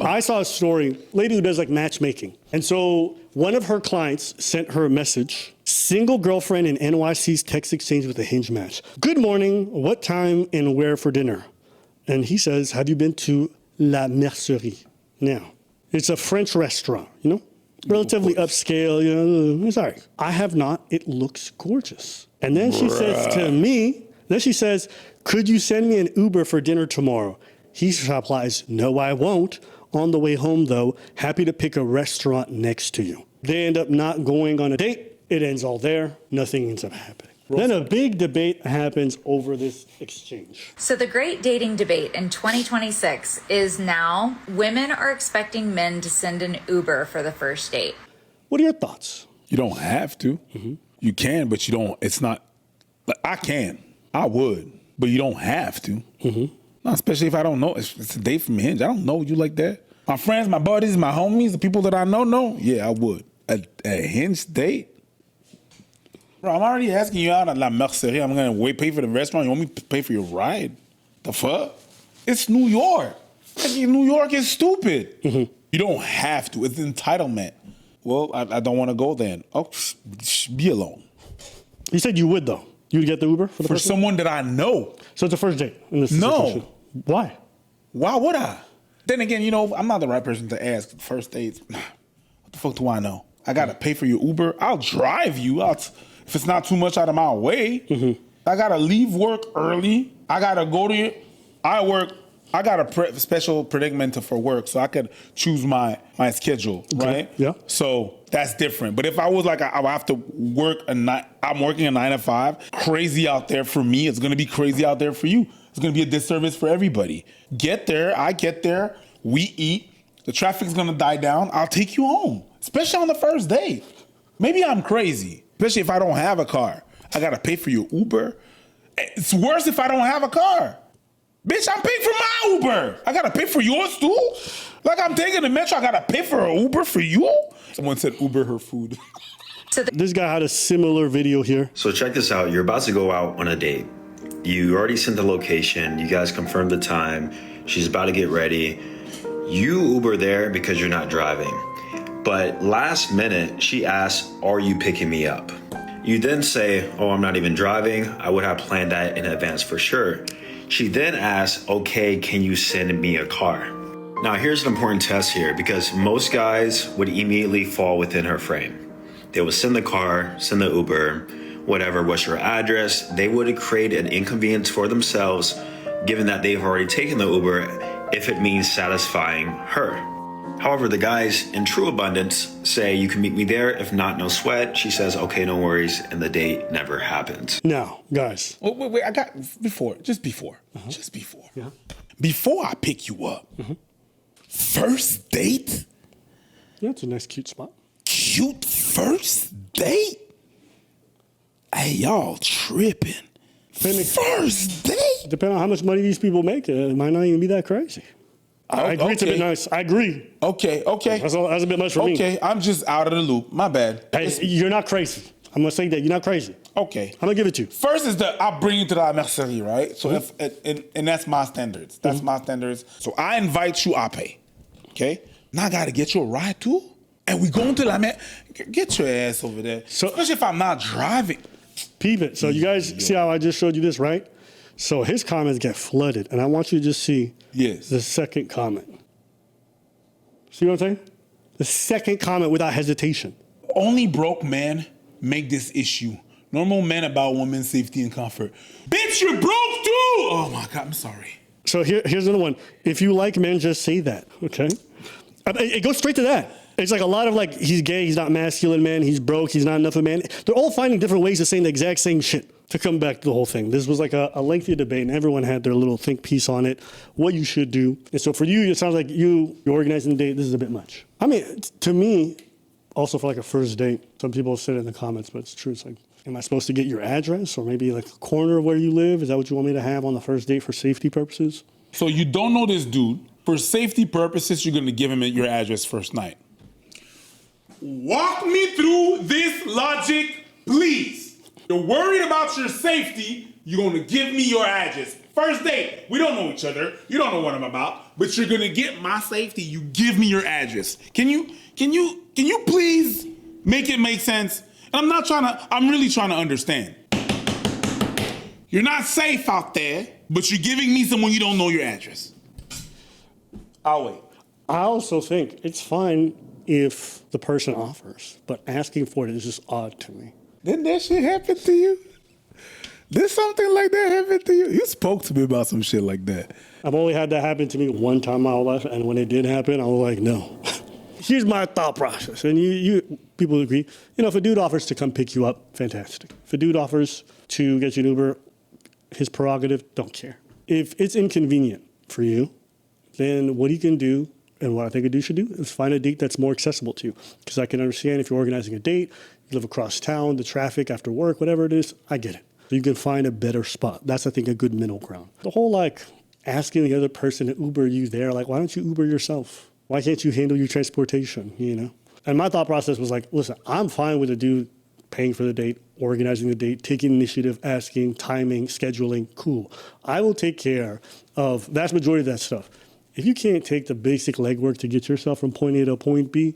I saw a story, lady who does like matchmaking. And so one of her clients sent her a message, single girlfriend in NYC's text exchange with a Hinge match. Good morning, what time and where for dinner? And he says, have you been to La Mercerie? Now, it's a French restaurant, you know? Relatively upscale, you know, sorry. I have not, it looks gorgeous. And then she says to me, could you send me an Uber for dinner tomorrow? He replies, no, I won't. On the way home, though, happy to pick a restaurant next to you. They end up not going on a date. It ends all there. Nothing ends up happening. Then a big debate happens over this exchange. So the great dating debate in 2026 is now women are expecting men to send an Uber for the first date. What are your thoughts? You don't have to. Mm-hmm. You can, but you don't. It's not. I can. I would, but you don't have to. Mm-hmm. No, especially if I don't know. It's a date from Hinge. I don't know you like that. My friends, my buddies, my homies, the people that I know. Yeah, I would. A Hinge date? Bro, I'm already asking you out at La Mercerie. I'm going to pay for the restaurant. You want me to pay for your ride? The fuck? It's New York. New York is stupid. Mm-hmm. You don't have to. It's entitlement. Well, I don't want to go then. Oh, be alone. You said you would, though. You would get the Uber for the first someone that I know. So it's a first date in this situation. Why? Why would I? Then again, you know, I'm not the right person to ask. First dates, what the fuck do I know? I got to pay for your Uber. I'll drive you out if it's not too much out of my way. Mm-hmm. I got to leave work early. I got to go to I got a special predicament for work, so I could choose my schedule, right? Yeah. So that's different. But if I was like, I have to work I'm working a 9 to 5, crazy out there for me. It's going to be crazy out there for you. It's going to be a disservice for everybody. I get there, we eat, the traffic's going to die down. I'll take you home, especially on the first date. Maybe I'm crazy, especially if I don't have a car. I got to pay for your Uber. It's worse if I don't have a car. Bitch, I'm paying for my Uber. I gotta pay for yours too? Like I'm taking the metro, I gotta pay for an Uber for you? Someone said Uber her food. This guy had a similar video here. So check this out. You're about to go out on a date. You already sent the location. You guys confirmed the time. She's about to get ready. You Uber there because you're not driving. But last minute, she asks, are you picking me up? You then say, oh, I'm not even driving. I would have planned that in advance for sure. She then asks, okay, can you send me a car? Now here's an important test here because most guys would immediately fall within her frame. They would send the car, send the Uber, whatever, what's your address. They would create an inconvenience for themselves given that they've already taken the Uber if it means satisfying her. However, the guys in true abundance say you can meet me there. If not, no sweat. She says, okay, no worries. And the date never happens. Now, guys. Wait, I got just before. Yeah. Before I pick you up, first date? Yeah, it's a nice, cute spot. Cute first date? Hey, y'all tripping. First date? Depending on how much money these people make, it might not even be that crazy. I agree, it's a bit nice. I agree. Okay. That's a bit much for me. Okay, I'm just out of the loop. My bad. Hey, you're not crazy. I'm going to say that. You're not crazy. Okay. I'm going to give it to you. First is I'll bring you to La Mercerie, right? So and that's my standards. That's my standards. So I invite you, I pay. Okay? Now I got to get you a ride too? And we going to La Mercerie. Get your ass over there. So, especially if I'm not driving. Peep it. So you guys see how I just showed you this, right? So his comments get flooded, and I want you to just see the second comment. See what I'm saying? The second comment without hesitation. Only broke men make this issue. Normal men about women's safety and comfort. Bitch, you're broke too! Oh my God, I'm sorry. So here's another one. If you like men, just say that, okay? It goes straight to that. It's like a lot of like, he's gay, he's not masculine man, he's broke, he's not enough of a man. They're all finding different ways of saying the exact same shit to come back to the whole thing. This was like a lengthy debate and everyone had their little think piece on it, what you should do. And so for you, it sounds like you're organizing the date, this is a bit much. I mean, to me, also for like a first date, some people said it in the comments, but it's true. It's like, am I supposed to get your address or maybe like a corner of where you live? Is that what you want me to have on the first date for safety purposes? So you don't know this dude. For safety purposes, you're gonna give him your address first night. Walk me through this logic, please. You're worried about your safety, you're gonna give me your address. First date, we don't know each other. You don't know what I'm about, but you're gonna get my safety. You give me your address. Can you please make it make sense? And I'm really trying to understand. You're not safe out there, but you're giving me someone you don't know your address. I'll wait. I also think it's fine if the person offers, but asking for it is just odd to me. Didn't that shit happen to you? Did something like that happen to you? You spoke to me about some shit like that. I've only had that happen to me one time in my whole life, and when it did happen, I was like, no. Here's my thought process, and you people agree. If a dude offers to come pick you up, fantastic. If a dude offers to get you an Uber, his prerogative, don't care. If it's inconvenient for you, then what you can do, and what I think a dude should do, is find a date that's more accessible to you. Because I can understand if you're organizing a date, you live across town, the traffic after work, whatever it is, I get it. You can find a better spot. That's, I think, a good middle ground. The whole, asking the other person to Uber you there, why don't you Uber yourself? Why can't you handle your transportation, And my thought process was listen, I'm fine with a dude paying for the date, organizing the date, taking initiative, asking, timing, scheduling, cool. I will take care of the vast majority of that stuff. If you can't take the basic legwork to get yourself from point A to point B,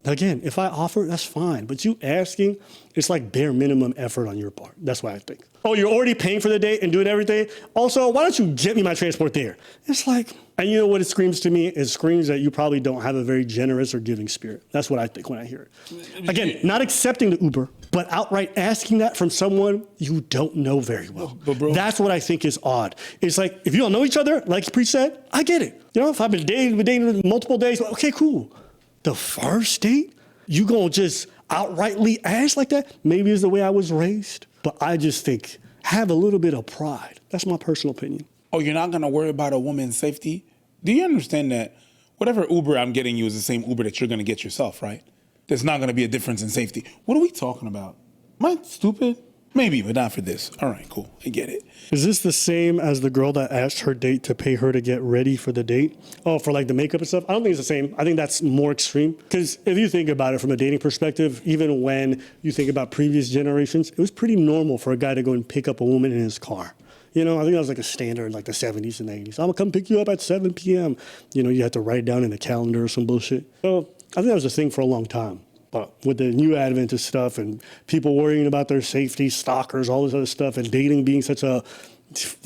again, if I offer, that's fine. But you asking, it's bare minimum effort on your part. That's what I think. Oh, you're already paying for the date and doing everything? Also, why don't you get me my transport there? It's and you know what it screams to me? It screams that you probably don't have a very generous or giving spirit. That's what I think when I hear it. Again, not accepting the Uber, but outright asking that from someone you don't know very well. But bro, that's what I think is odd. It's if you don't know each other, like Preach said, I get it. If I've been dating multiple days, okay, cool. The first date, you gonna just outrightly ask like that? Maybe it's the way I was raised, but I just think have a little bit of pride. That's my personal opinion. Oh, you're not gonna worry about a woman's safety? Do you understand that whatever Uber I'm getting you is the same Uber that you're gonna get yourself, right? There's not gonna be a difference in safety. What are we talking about? Am I stupid? Maybe, but not for this. All right, cool. I get it. Is this the same as the girl that asked her date to pay her to get ready for the date? Oh, for the makeup and stuff? I don't think it's the same. I think that's more extreme. Because if you think about it from a dating perspective, even when you think about previous generations, it was pretty normal for a guy to go and pick up a woman in his car. I think that was a standard the 70s and 80s. I'm going to come pick you up at 7 p.m. You had to write it down in a calendar or some bullshit. So I think that was a thing for a long time. But with the new advent of stuff and people worrying about their safety, stalkers, all this other stuff, and dating being such a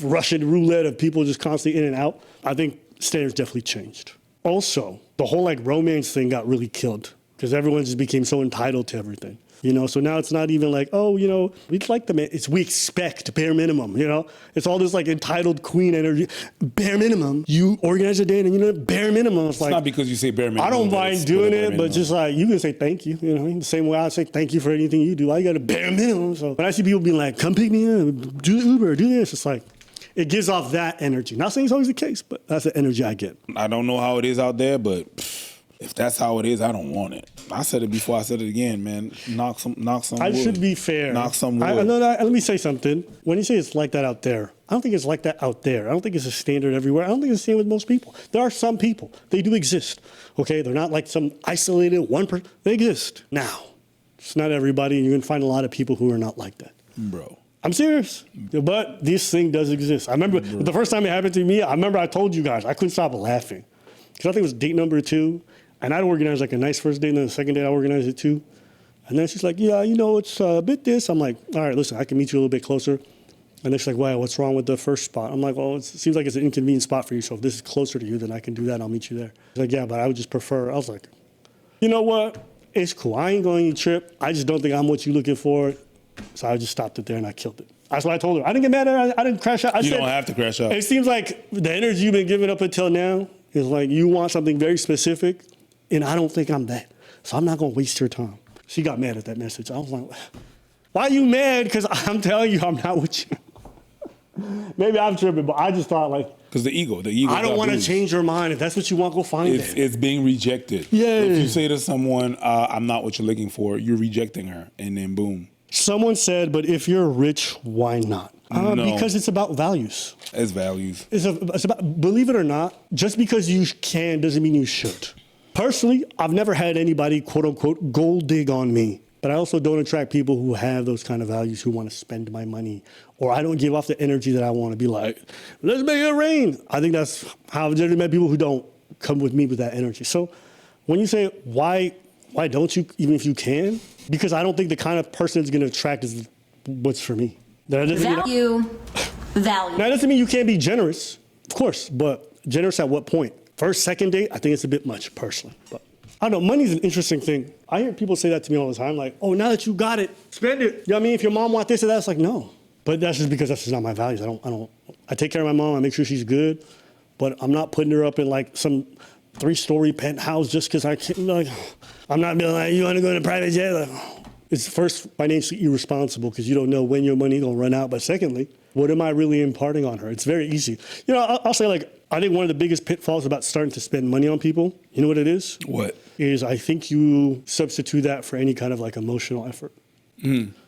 Russian roulette of people just constantly in and out, I think standards definitely changed. Also, the whole romance thing got really killed because everyone just became so entitled to everything. So now it's not even we like the man. It's we expect bare minimum, It's all this entitled queen energy. Bare minimum. You organize a date and bare minimum. It's not because you say bare minimum. I don't mind doing it, but just you can say thank you. The same way I say thank you for anything you do. I got a bare minimum. So when I see people being come pick me up, do the Uber, do this, it's it gives off that energy. Not saying it's always the case, but that's the energy I get. I don't know how it is out there, but if that's how it is, I don't want it. I said it before, I said it again, man. Knock some wood. I should be fair. Knock some wood. Let me say something. When you say it's like that out there, I don't think it's like that out there. I don't think it's a standard everywhere. I don't think it's the same with most people. There are some people. They do exist. Okay? They're not some isolated one person. They exist. Now, it's not everybody, and you can find a lot of people who are not like that. Bro. I'm serious. But this thing does exist. I remember the first time it happened to me, I told you guys, I couldn't stop laughing. Because I think it was date number 2. And I'd organize a nice first date, and then the second date I organized it too. And then she's like, yeah, it's a bit this. I'm like, all right, listen, I can meet you a little bit closer. And then she's like, wow, what's wrong with the first spot? I'm like, well, it seems like it's an inconvenient spot for you. So if this is closer to you, then I can do that. I'll meet you there. She's like, yeah, but I would just prefer. I was like, you know what? It's cool. I ain't going to trip. I just don't think I'm what you're looking for. So I just stopped it there and I killed it. That's what I told her. I didn't get mad at her. I didn't crash out. You don't have to crash out. It seems like the energy you've been giving up until now is you want something very specific. And I don't think I'm that. So I'm not going to waste your time. She got mad at that message. I was like, why are you mad? Because I'm telling you I'm not with you. Maybe I'm tripping, but I just thought because the ego. I don't want to change your mind. If that's what you want, go find it. It's being rejected. Yeah. If you say to someone, I'm not what you're looking for, you're rejecting her. And then boom. Someone said, but if you're rich, why not? No. Because it's about values. It's values. It's about, believe it or not, just because you can doesn't mean you should. Personally, I've never had anybody, quote unquote, gold dig on me But I also don't attract people who have those kind of values, who want to spend my money, or I don't give off the energy that I want to be like, let's make it rain. I think that's how I've generally met people who don't come with me with that energy. So when you say, why don't you, even if you can? Because I don't think the kind of person it's going to attract is what's for me. That doesn't mean Value. Now, that doesn't mean you can't be generous, of course, but generous at what point? First, second date, I think it's a bit much, personally. But I don't know, money's an interesting thing. I hear people say that to me all the time, like, oh, now that you got it, spend it. You know what I mean? If your mom wants this or that, it's like, no. But that's just because that's just not my values. I take care of my mom, I make sure she's good, but I'm not putting her up in like some 3-story penthouse just because I can't, like, I'm not being like, you want to go to private jet? Like, it's first financially irresponsible because you don't know when your money gonna run out. But secondly, what am I really imparting on her? It's very easy. You know, I'll say, like, I think one of the biggest pitfalls about starting to spend money on people, you know what it is? What? Is I think you substitute that for any kind of like emotional effort.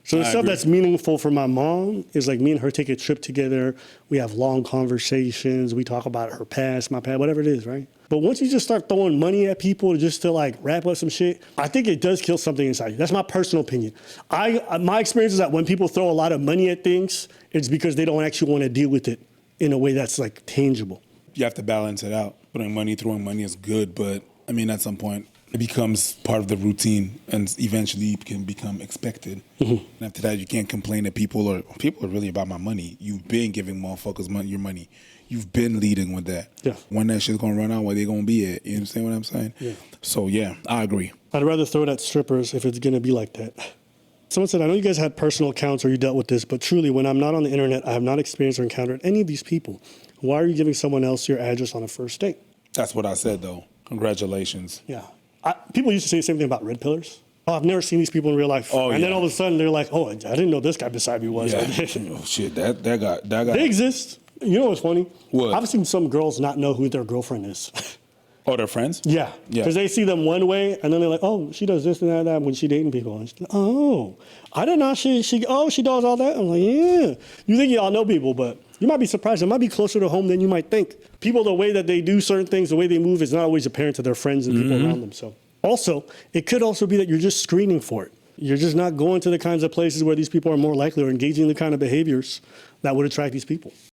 So the stuff that's meaningful for my mom is like me and her take a trip together. We have long conversations. We talk about her past, my past, whatever it is, right? But once you just start throwing money at people just to like wrap up some shit, I think it does kill something inside you. That's my personal opinion. My experience is that when people throw a lot of money at things, it's because they don't actually want to deal with it in a way that's like tangible. You have to balance it out. Throwing money is good, but I mean, at some point, it becomes part of the routine and eventually it can become expected. And after that, you can't complain that people are really about my money. You've been giving motherfuckers your money. You've been leading with that. Yeah. When that shit's gonna run out, where they gonna be at? You understand what I'm saying? Yeah. So yeah, I agree. I'd rather throw it at strippers if it's gonna be like that. Someone said, I know you guys had personal accounts or you dealt with this, but truly, when I'm not on the internet, I have not experienced or encountered any of these people. Why are you giving someone else your address on a first date? That's what I said, though. Congratulations. Yeah. People used to say the same thing about red pillars. Oh, I've never seen these people in real life. Oh, and yeah. then all of a sudden, they're like, oh, I didn't know this guy beside me was. Yeah. Oh, shit, that guy. They exist. You know what's funny? What? I've seen some girls not know who their girlfriend is. Oh, they're friends? Yeah. Because they see them one way, and then they're like, oh, she does this and that when she dating people. And she's like, oh, I didn't know she does all that. I'm like, yeah. You think you all know people, but you might be surprised. It might be closer to home than you might think. People, the way that they do certain things, the way they move is not always apparent to their friends and people around them. So also, it could also be that you're just screening for it. You're just not going to the kinds of places where these people are more likely or engaging in the kind of behaviors that would attract these people.